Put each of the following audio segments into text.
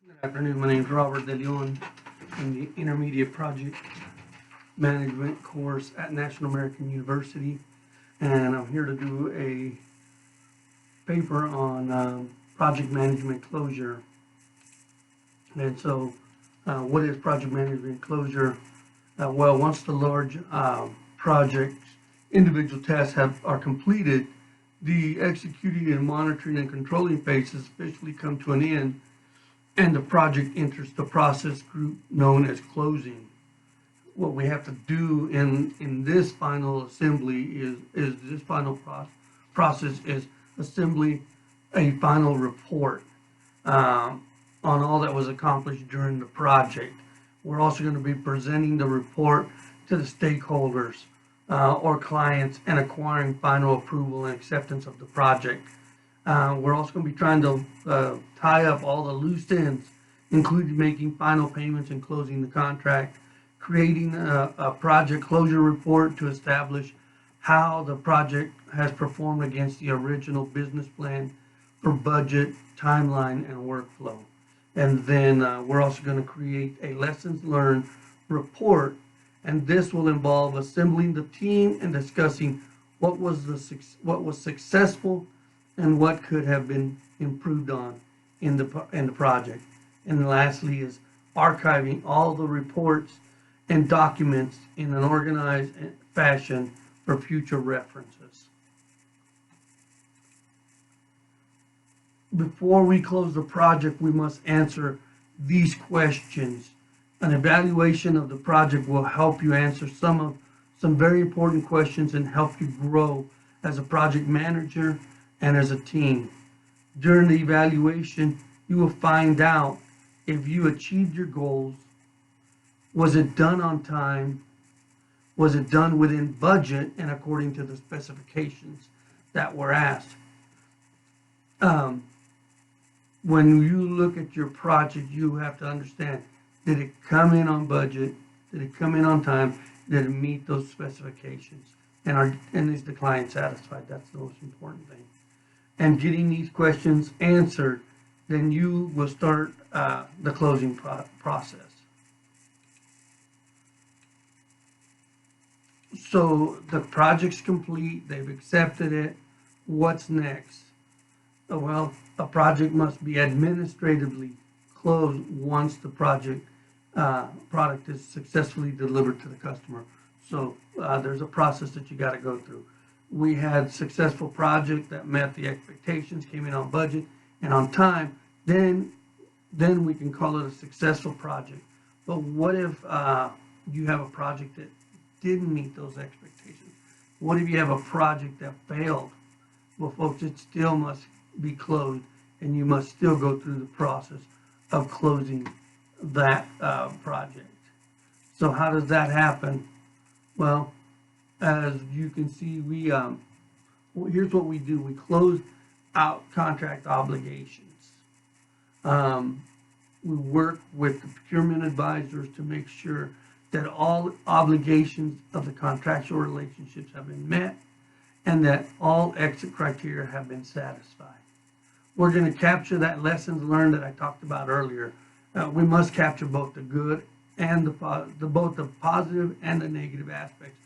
Good afternoon. My name is Robert De Leon. I'm the Intermediate Project Management course at National American University, and I'm here to do a paper on project management closure. And so, what is project management closure? Well, once the large project individual tasks are completed, the executing and monitoring and controlling phases officially come to an end, and the project enters the process group known as closing. What we have to do in this final assembly is this final process is assembly a final report on all that was accomplished during the project. We're also going to be presenting the report to the stakeholders or clients and acquiring final approval and acceptance of the project. We're also going to be trying to tie up all the loose ends, including making final payments and closing the contract, creating a project closure report to establish how the project has performed against the original business plan for budget, timeline, and workflow. And then we're also going to create a lessons learned report, and this will involve assembling the team and discussing what was successful and what could have been improved on in the project. And lastly is archiving all the reports and documents in an organized fashion for future references. Before we close the project, we must answer these questions. An evaluation of the project will help you answer some very important questions and help you grow as a project manager and as a team. During the evaluation, you will find out if you achieved your goals. Was it done on time? Was it done within budget and according to the specifications that were asked? When you look at your project, you have to understand, did it come in on budget? Did it come in on time? Did it meet those specifications? And is the client satisfied? That's the most important thing. And getting these questions answered, then you will start the closing process. So the project's complete, they've accepted it. What's next? Well, a project must be administratively closed once the product is successfully delivered to the customer. So there's a process that you got to go through. We had successful project that met the expectations, came in on budget and on time, then we can call it a successful project. But what if you have a project that didn't meet those expectations? What if you have a project that failed? Well, folks, it still must be closed, and you must still go through the process of closing that project. So how does that happen? Well, as you can see, here's what we do. We close out contract obligations. We work with the procurement advisors to make sure that all obligations of the contractual relationships have been met and that all exit criteria have been satisfied. We're going to capture that lessons learned that I talked about earlier. We must capture both the good and both the positive and the negative aspects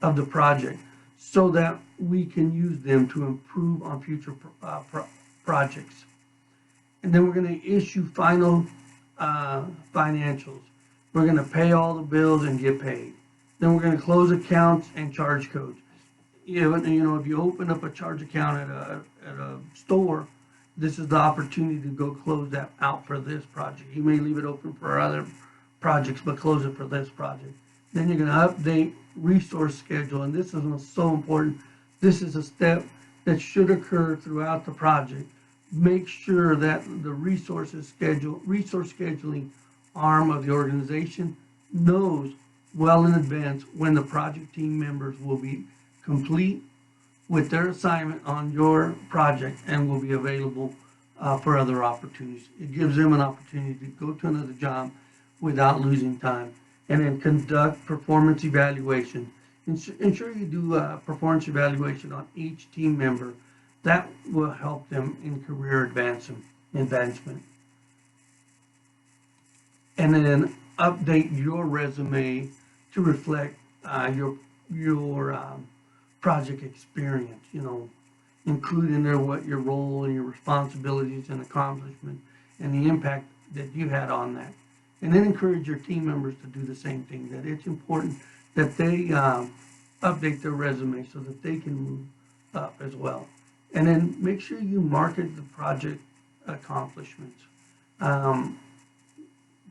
of the project so that we can use them to improve on future projects. And then we're going to issue final financials. We're going to pay all the bills and get paid. Then we're going to close accounts and charge codes. You know, if you open up a charge account at a store, this is the opportunity to go close that out for this project. You may leave it open for other projects, but close it for this project. Then you're going to update resource schedule, and this is so important. This is a step that should occur throughout the project. Make sure that the resource scheduling arm of the organization knows well in advance when the project team members will be complete with their assignment on your project and will be available for other opportunities. It gives them an opportunity to go to another job without losing time. And then conduct performance evaluation. Ensure you do a performance evaluation on each team member. That will help them in career advancement. and then update your resume to reflect your project experience. Include in there what your role and your responsibilities and accomplishment and the impact that you had on that. And then encourage your team members to do the same thing. That it's important that they update their resume so that they can move up as well. And then make sure you market the project accomplishments. Um,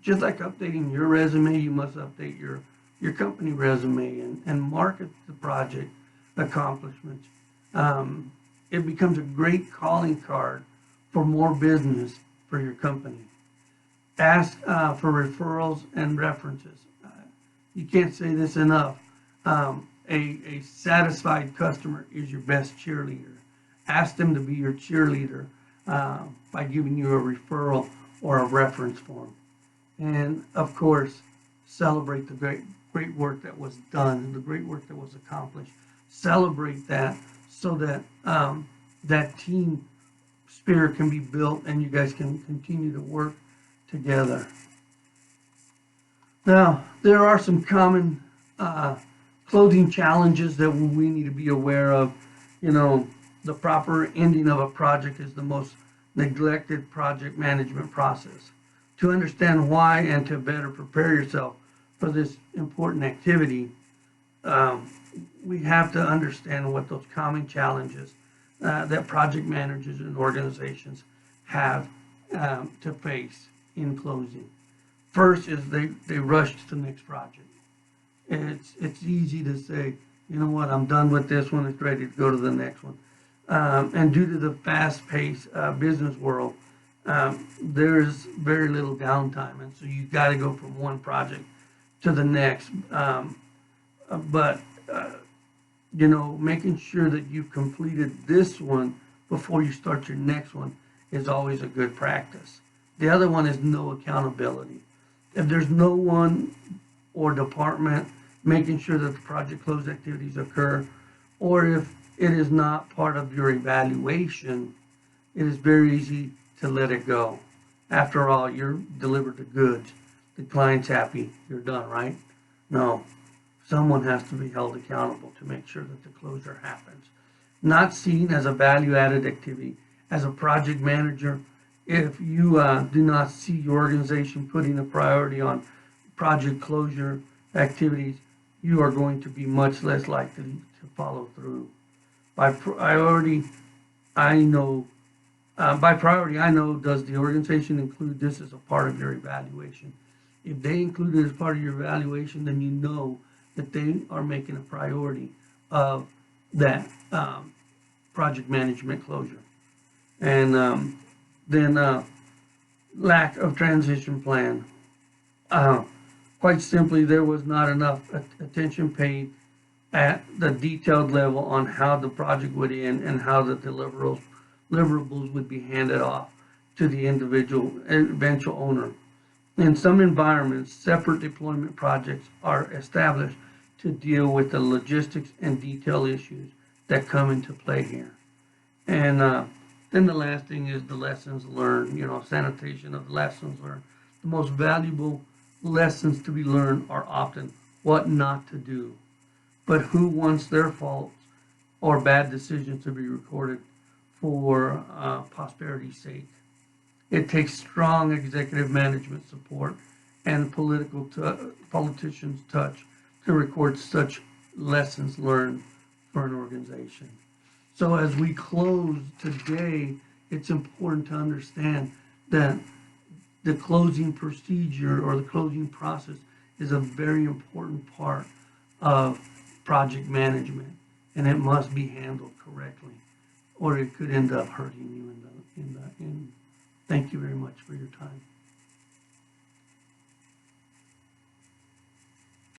just like updating your resume, you must update your company resume and market the project accomplishments. It becomes a great calling card for more business for your company. Ask for referrals and references. You can't say this enough. A satisfied customer is your best cheerleader. Ask them to be your cheerleader by giving you a referral or a reference form. And of course, celebrate the great work that was done and the great work that was accomplished. Celebrate that so that that team spirit can be built and you guys can continue to work together. Now, there are some common closing challenges that we need to be aware of. The proper ending of a project is the most neglected project management process. To understand why and to better prepare yourself for this important activity, we have to understand what those common challenges that project managers and organizations have to face in closing. First is they rush to the next project. It's easy to say, you know what, I'm done with this one, it's ready to go to the next one. And due to the fast-paced business world, there's very little downtime, and so you got to go from one project to the next. But making sure that you've completed this one before you start your next one is always a good practice. The other one is no accountability. If there's no one or department making sure that the project close activities occur, or if it is not part of your evaluation, it is very easy to let it go. After all, you're delivered the goods. The client's happy. You're done, right? No. Someone has to be held accountable to make sure that the closure happens. Not seen as a value-added activity. As a project manager, if you do not see your organization putting a priority on project closure activities, you are going to be much less likely to follow through. By priority, I know, does the organization include this as a part of your evaluation? If they include it as part of your evaluation, then you know that they are making a priority of that project management closure. And then lack of transition plan. Quite simply, there was not enough attention paid at the detailed level on how the project would end and how the deliverables would be handed off to the eventual owner. In some environments, separate deployment projects are established to deal with the logistics and detail issues that come into play here. And then the last thing is the lessons learned, sanitation of the lessons learned. The most valuable lessons to be learned are often what not to do, but who wants their faults or bad decisions to be recorded for posterity's sake. It takes strong executive management support and politicians' touch to record such lessons learned for an organization. So as we close today, it's important to understand that the closing procedure or the closing process is a very important part of project management, and it must be handled correctly, or it could end up hurting you in the end. Thank you very much for your time.